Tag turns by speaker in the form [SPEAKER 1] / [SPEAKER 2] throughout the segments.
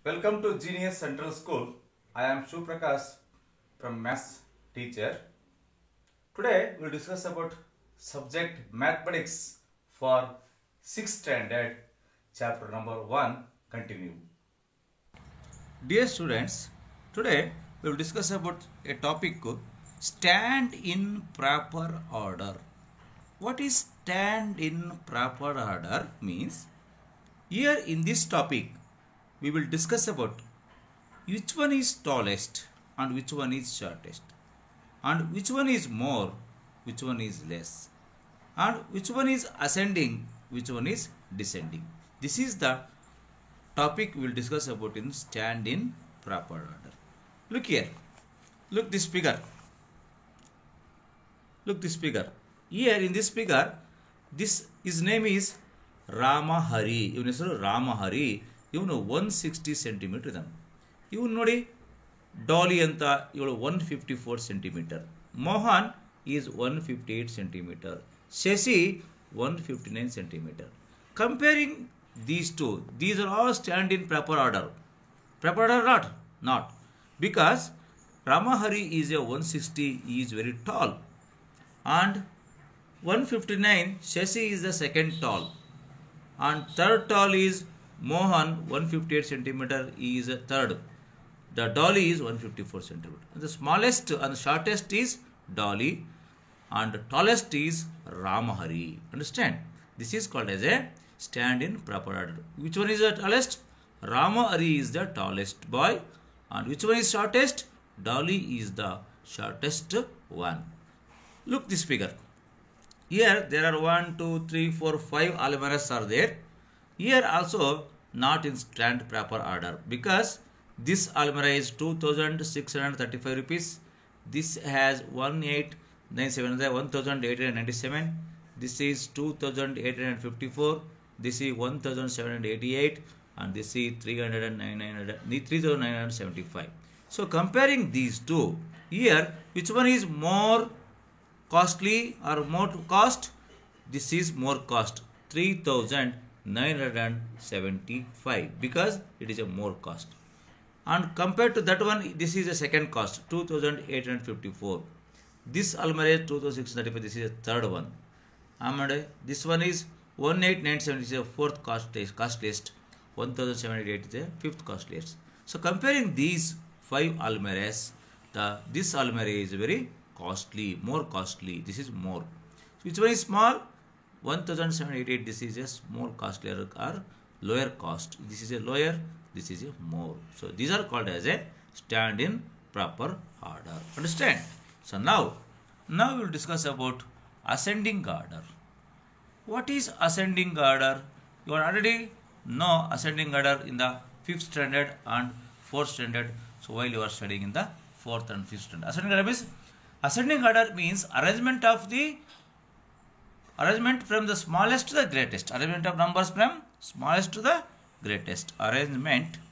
[SPEAKER 1] Welcome to Genius Central School. I am Shu Prakash from Maths teacher. Today we will discuss about subject mathematics for 6th standard chapter number 1 continue. Dear students, today we will discuss about a topic stand in proper order. What is stand in proper order means? Here in this topic we will discuss about which one is tallest and which one is shortest, and which one is more, which one is less, and which one is ascending, which one is descending. This is the topic we will discuss about in stand in proper order. Look here. Look this figure. Look this figure. Here in this figure, his name is Ramahari. ಇವನ ಹೆಸರು ರಾಮಹರಿ. ಇವನು 160 centimetre ಇದ್ದಾನೆ. ಇವನು ನೋಡಿ ಡಾಲಿ ಅಂತ ಇವಳು 154 centimetre. Mohan is 158 centimetre. Shashi 159 centimetre. Comparing these two, these are all stand in proper order. Proper order not? Not. Because Ramahari is a 160, he is very tall. And 159, Shashi is the second tall. And third tall is Mohan, 158 centimeter, he is a third. The dolly is 154 centimeter. The smallest and the shortest is dolly, and the tallest is Ramahari. Understand? This is called as a stand in proper order. Which one is the tallest? Ramahari is the tallest boy. And which one is shortest? Dolly is the shortest one. Look this figure. Here there are 1, 2, 3, 4, 5 almirahs are there. Here also not in stand proper order, because this almirah is 2,635 rupees. This has 1,897. This is 2,854. This is 1,788, and this is 3,975. So comparing these two, here which one is more costly or more cost? This is more cost, 3,975, because it is a more cost. And compared to that one, this is a second cost, 2,854. This almirah 2,635, this is a third one. And this one is 1,897, is a fourth costliest. 1,788 is a fifth costliest. So comparing these 5 almirahs, this almirah is very costly, more costly. This is more. Which one is small? 1,788. This is a more costlier or lower cost. This is a lower. This is a more. So these are called as a stand in proper order. Understand? So now we will discuss about ascending order. What is ascending order? You already know ascending order in the 5th standard and 4th standard. So while you are studying in the 4th and 5th standard, ascending order means arrangement from the smallest to the greatest. Arrangement of numbers from smallest to the greatest. Arrangement of numbers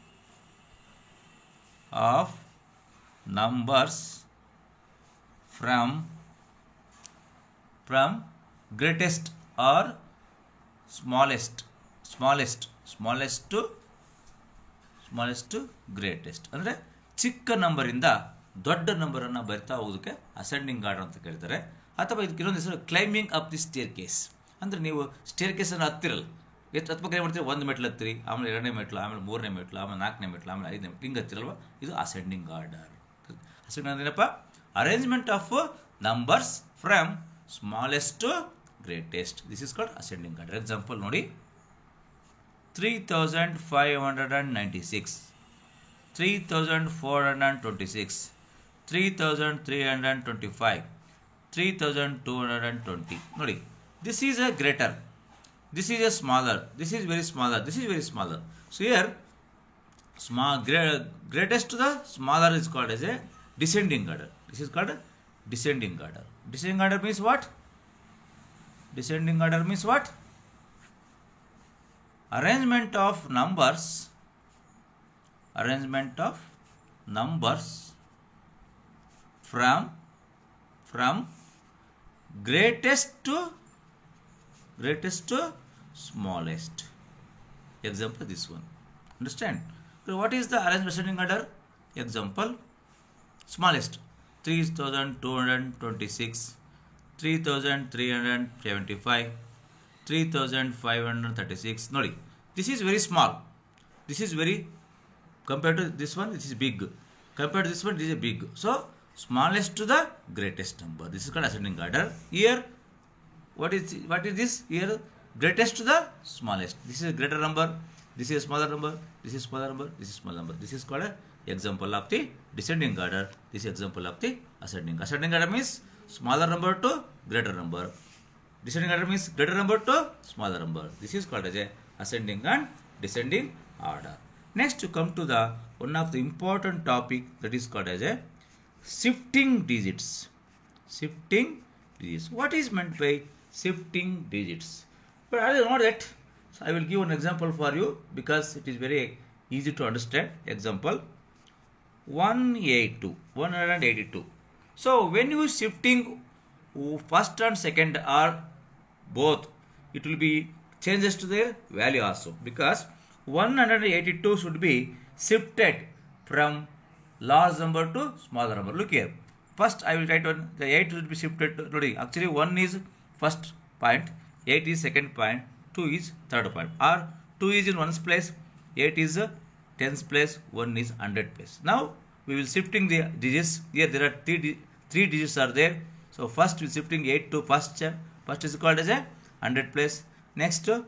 [SPEAKER 1] from greatest or smallest to greatest. ಅಂದರೆ ಚಿಕ್ಕ number ಇಂದ ದೊಡ್ಡ number ಅನ್ನು ಬರಿತಾ ಹೋಗೋದಕ್ಕೆ ascending order ಅಂತ ಕರೀತಾರೆ. ಅಥವಾ ಇದಕ್ಕೆ ಇನ್ನೊಂದು ಹೆಸರು climbing up the stair case. ಅಂದರೆ ನೀವು ಸ್ಟೇರ್ ಕೇಸನ್ನು ಹತ್ತಿರಲ್ಲ, ಹತ್ಬೇಕಾದ್ರೆ ಏನು ಮಾಡ್ತೀರಿ? 1 ಮೆಟ್ಲು ಹತ್ತಿರಿ, ಆಮೇಲೆ 2ನೇ ಮೆಟ್ಲು, ಆಮೇಲೆ 3ನೇ ಮೆಟ್ಲು, ಆಮೇಲೆ 4ನೇ ಮೆಟ್ಲು, ಆಮೇಲೆ 5ನೇ ಮೆಟ್ಲು, ಹಿಂಗೆ ಹತ್ತಿರಲ್ವ? ಇದು ಅಸೆಂಡಿಂಗ್ ಆರ್ಡರ್. ಅಸೆಂಡಿಂಗ್ ಅಂದ್ರೆ ಏನಪ್ಪ? Arrangement of numbers from smallest to greatest. This is called ascending order. Example ನೋಡಿ, 3,596, 3,426, 3,325, 3,220. ನೋಡಿ, this is a greater, this is a smaller, this is very smaller, this is very smaller. So here greatest to the smaller is called as a descending order. This is called a descending order. Descending order means what? Descending order means what? Arrangement of numbers from greatest to smallest. Example this one. Understand? What is the arranged ascending order? Example, smallest 3226, 3375, 3536. Nodi, this is very small. This is very, compared to this one, this is big. Compared to this one, this is big. So, smallest to the greatest number. This is called ascending order. Here, what is this? Here, greatest to the smallest. This is a greater number. This is a smaller number. This is smaller number. This is small number. This is called an example of the descending order. This is example of the ascending. Ascending order means smaller number to greater number. Descending order means greater number to smaller number. This is called as a ascending and descending order. Next, to come to the one of the important topic that is called as a shifting digits. Shifting digits. What is meant by shifting digits? But I don't know that. So I will give an example for you because it is very easy to understand. Example 182. So when you shifting first and second or both, it will be changes to their value also, because 182 should be shifted from large number to smaller number. Look here. First I will write on the 8 should be shifted to, actually 1 is first point, 8 is second point, 2 is third point, or 2 is in 1's place, 8 is 10's place, 1 is 100 place. Now we will shifting the digits. Here there are three digits are there. So first we shifting 8 to first is called as a 100 place. Next 2,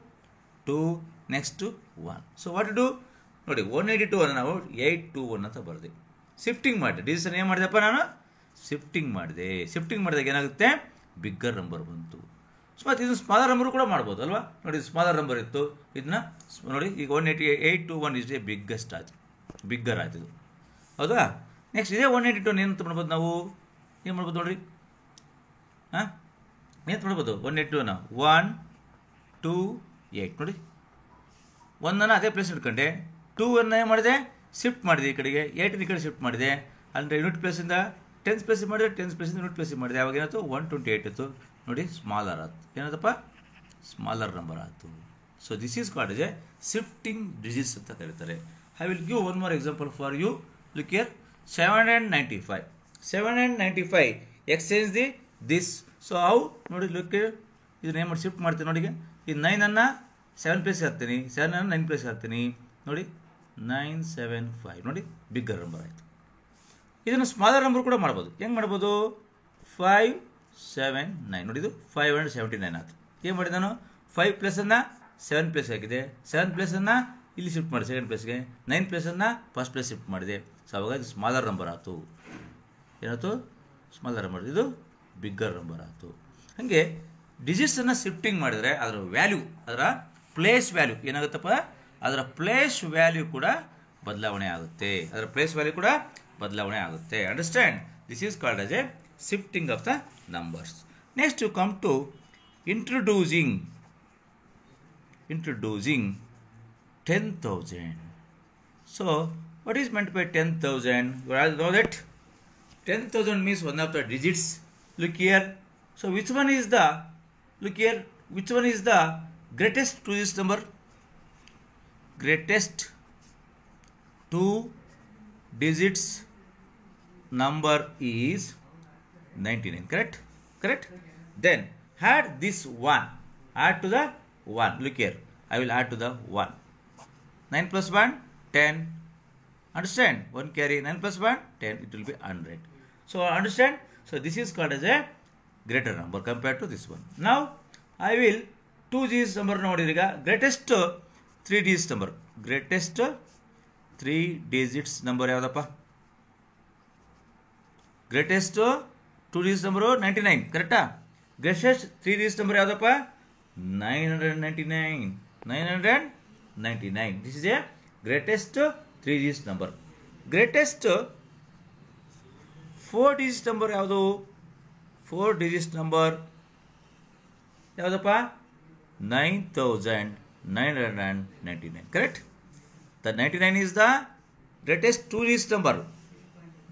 [SPEAKER 1] next 1. So what to do? Nodi 182 ಅನ್ನು ನಾವು 821 ಅಂತ ಬರೆದೆ. Shifting ಮಾಡಿದೆ. Digits ಏನು ಮಾಡಿದೆಪ್ಪ ನಾನು? Shifting ಮಾಡಿದೆ. Shifting ಮಾಡಿದಾಗ ಏನಾಗುತ್ತೆ? ಬಿಗ್ಗರ್ ನಂಬರ್ ಬಂತು. ಸೊ ಮತ್ತು ಇದು ಸ್ಮಾಲರ್ ನಂಬರ್ ಕೂಡ ಮಾಡ್ಬೋದು ಅಲ್ವಾ? ನೋಡಿ ಸ್ಮಾಲರ್ ನಂಬರ್ ಇತ್ತು, ಇದನ್ನ ನೋಡಿ ಈಗ 188 ಇಸ್ ಎ ಬಿಗ್ಗೆಸ್ಟ್ ಆಯ್ತು, ಬಿಗ್ಗರ್ ಆಯ್ತು ಇದು, ಹೌದಾ? ನೆಕ್ಸ್ಟ್ ಇದೇ 182 ಏನಂತ ಮಾಡ್ಬೋದು ನಾವು? ಏನು ಮಾಡ್ಬೋದು ನೋಡ್ರಿ, ಹಾಂ ಏನಂತ ಮಾಡ್ಬೋದು? 182 1 2 8 ನೋಡಿ, 1 ಅದೇ ಪ್ಲೇಸ್ ಇಟ್ಕೊಂಡೆ, 2 ಏನು ಮಾಡಿದೆ? ಶಿಫ್ಟ್ ಮಾಡಿದೆ ಈ ಕಡೆಗೆ, 8 ಈ ಕಡೆ ಶಿಫ್ಟ್ ಮಾಡಿದೆ. ಅಂದರೆ ಯೂನಿಟ್ ಪ್ಲೇಸಿಂದ 10th ಪ್ಲೇಸ್ ಮಾಡಿದೆ, 10th ಪ್ಲೇಸಿಂದ ಯೂನಿಟ್ ಪ್ಲೇಸ್ ಮಾಡಿದೆ. ಅವಾಗ ಏನಾಯ್ತು? 128 ಇತ್ತು ನೋಡಿ, ಸ್ಮಾಲರ್ ಆಯ್ತು. ಏನಾಯ್ತಪ್ಪ? ಸ್ಮಾಲರ್ ನಂಬರ್ ಆಯಿತು. So this is called as a shifting digits ಅಂತ ಕರೀತಾರೆ. I will give one more example for you. Look here, 795 exchange the this. So how ನೋಡಿ, ಲುಕ್ ಇದನ್ನ ಏನು ಮಾಡಿ ಶಿಫ್ಟ್ ಮಾಡ್ತೀನಿ ನೋಡಿ. ಇದು 9 7 ಪ್ಲೇಸ್ ಹಾಕ್ತೀನಿ, 7 9 ಪ್ಲೇಸ್ ಹಾಕ್ತೀನಿ ನೋಡಿ, 975 ನೋಡಿ, ಬಿಗ್ಗರ್ ನಂಬರ್ ಆಯಿತು. ಇದನ್ನು ಸ್ಮಾಲರ್ ನಂಬರ್ ಕೂಡ ಮಾಡ್ಬೋದು. ಹೆಂಗೆ ಮಾಡ್ಬೋದು? 579 ನೋಡಿ, ಇದು 579 ಆಯ್ತು. ಏನು ಮಾಡಿದೆ ನಾನು? 5 ಪ್ಲೇಸನ್ನು 7 ಪ್ಲೇಸ್ ಹಾಕಿದೆ, 7 ಪ್ಲೇಸನ್ನು ಇಲ್ಲಿ ಶಿಫ್ಟ್ ಮಾಡಿದೆ ಸೆಕೆಂಡ್ ಪ್ಲೇಸ್ಗೆ, 9 ಪ್ಲೇಸನ್ನು ಫಸ್ಟ್ ಪ್ಲೇಸ್ ಶಿಫ್ಟ್ ಮಾಡಿದೆ. ಸೊ ಅವಾಗ ಇದು ಸ್ಮಾಲರ್ ನಂಬರ್ ಆಯಿತು. ಏನಾಯ್ತು? ಸ್ಮಾಲರ್ ನಂಬರ್, ಇದು ಬಿಗ್ಗರ್ ನಂಬರ್ ಆಯಿತು. ಹಾಗೆ ಡಿಜಿಟ್ಸನ್ನು ಶಿಫ್ಟಿಂಗ್ ಮಾಡಿದರೆ ಅದರ ವ್ಯಾಲ್ಯೂ, ಅದರ ಪ್ಲೇಸ್ ವ್ಯಾಲ್ಯೂ ಏನಾಗುತ್ತಪ್ಪ? ಅದರ ಪ್ಲೇಸ್ ವ್ಯಾಲ್ಯೂ ಕೂಡ ಬದಲಾವಣೆ ಆಗುತ್ತೆ. ಅದರ ಪ್ಲೇಸ್ ವ್ಯಾಲ್ಯೂ ಕೂಡ ಬದಲಾವಣೆ ಆಗುತ್ತೆ. Understand? This is called as A shifting of the numbers. Next you come to introducing 10,000. So what is meant by 10,000? You all know that 10,000 means one of the digits. Look here. So which one is the, look here, which one is the greatest two digit number? Greatest 2 digits number is 99. Correct. Then add this 1, add to the 1. Look here, I will add to the 1. 9 plus 1 10. Understand? 1 carry, 9 plus 1 10, it will be 100. So understand? So this is called as a greater number compared to this one. Now I will 2 digits number ನೋಡಿದ್ರೀಗ, greatest 3 digits number, greatest 3 digits number ಯಾವುದಪ್ಪ? greatest 2 digits number 99, ಕರೆಕ್ಟಾ? greatest 3 digits number ಯಾವುದಪ್ಪ? 999. This is a greatest 3 digits number. greatest 4 digits number ಯಾವುದು? 4 digits number ಯಾವುದಪ್ಪ? 9,999. correct? The 99 is the greatest 2 digits number.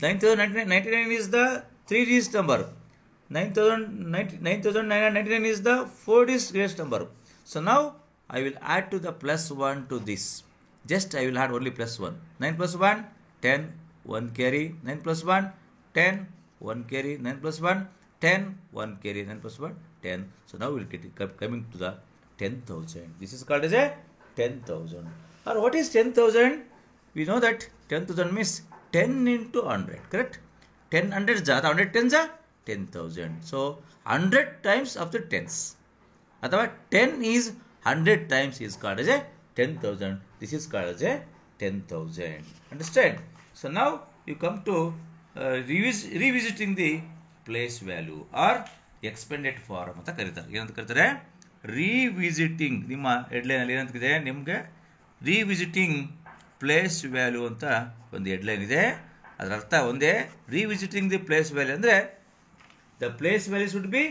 [SPEAKER 1] 9,999 is the 3 digits number. 9,999 is the 4 digits greatest number. So now I will add to the plus 1 to this. just I will add only plus 1. 9 plus 1, 10, 1 carry, 9 plus 1, 10, 1 carry, 9 plus 1, 10, 1 carry, 9 plus 1, 10. So now we will get it coming to the 10,000. This is called as a 10,000. Or what is 10,000? We know that 10,000 means 10 into 100, correct? 10 hundreds are 100 tens are 10,000. So 100 times of the tens. Otherwise 10 is 100 times is called as a 10,000. This is called as a 10,000. Understand? So now you come to revisiting the place value or expanded form ಅಂತ ಕರೀತಾರೆ. ಏನಂತ ಕರೀತಾರೆ? Revisiting. ನಿಮ್ಮ headline ಅಲ್ಲಿ ಏನಂತಿದೆ? ನಿಮಗೆ revisiting place value ಅಂತ ಒಂದು headline ಇದೆ. ಅದರ ಅರ್ಥ ಒಂದೇ, ರಿವಿಸಿಟಿಂಗ್ ದಿ ಪ್ಲೇಸ್ ವ್ಯಾಲ್ಯೂ ಅಂದರೆ the place value should be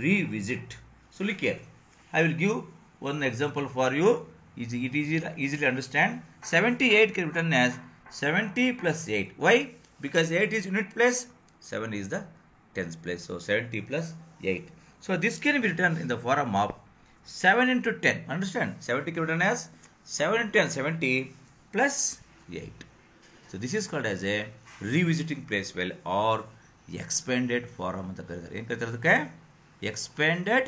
[SPEAKER 1] revisit. So look here, I will give one example for you. It is easily understand. 78 can be written as 70 plus 8. Why? Because 8 is unit place, 7 is the tens place. So 70 plus 8. So this can be written in the form of 7 into 10. Understand? 70 can be written as 7 into 10, 70 plus 8. So this is called as a revisiting place value or expanded form ಅಂತ ಕರೀತಾರೆ. ಏನು ಕರೀತಾರೆ ಅದಕ್ಕೆ? Expanded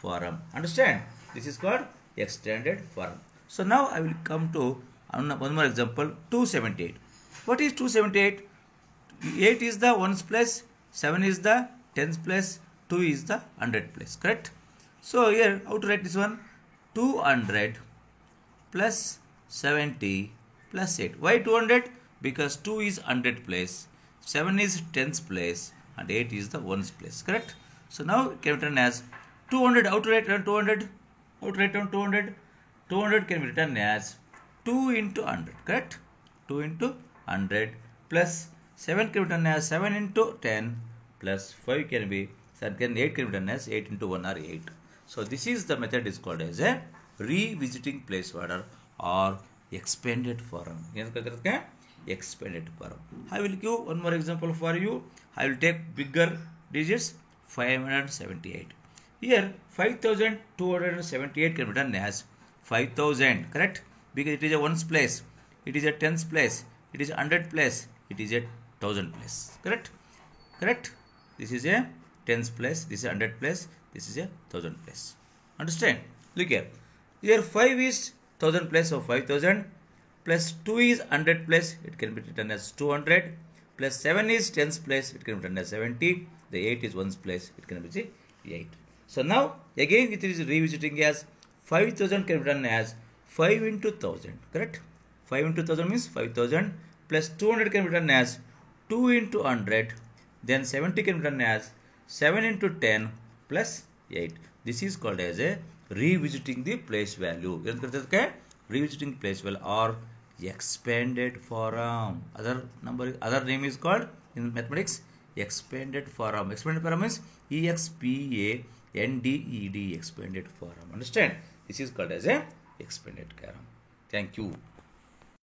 [SPEAKER 1] form. Understand? This is called extended form. So now I will come to one more example. 278. What is 278? 8 is the ones place, 7 is the tens place, 2 is the 100 place. Correct? So here how to write this one? 200 plus 70 plus 8. Why 200? Because 2 is 100 place, 7 is tens place, and 8 is the ones place. Correct? So now it can be written as 200. How to write down 200? How to write down 200? 200 can be written as 2 into 100. Correct? 2 into 100 plus 7 can be written as 7 into 10 plus 5 can be, 8 can be written as 8 into 1 or 8. So this is the method is called as a revisiting place order or expanded form. Expanded form. I will give one more example for you. I will take bigger digits, 578. Here 5,278 can be written as 5,000. Correct? Because it is a ones place, it is a tens place, it is a 100 place, it is a 1,000 place. Correct? Correct? This is a tens place, this is a 100 place, this is a 1,000 place. Understand? Look here. Here 5 is 1,000 place, so 5,000 plus 2 is 100 place, it can be written as 200 plus 7 is tens place, it can be written as 70. The 8 is ones place, it can be 8. So now again it is revisiting as 5,000 can be written as 5 into 1,000. Correct? 5 into 1,000 means 5,000 plus 200 can be written as 2 into 100. Then 70 can be written as 7 into 10 plus 8. This is called as a revisiting the place value. Revisiting place value or expanded form. Other name is called in mathematics expanded form. Expanded form means EXPANDED, expanded form. Understand? This is called as a expanded form. Thank you.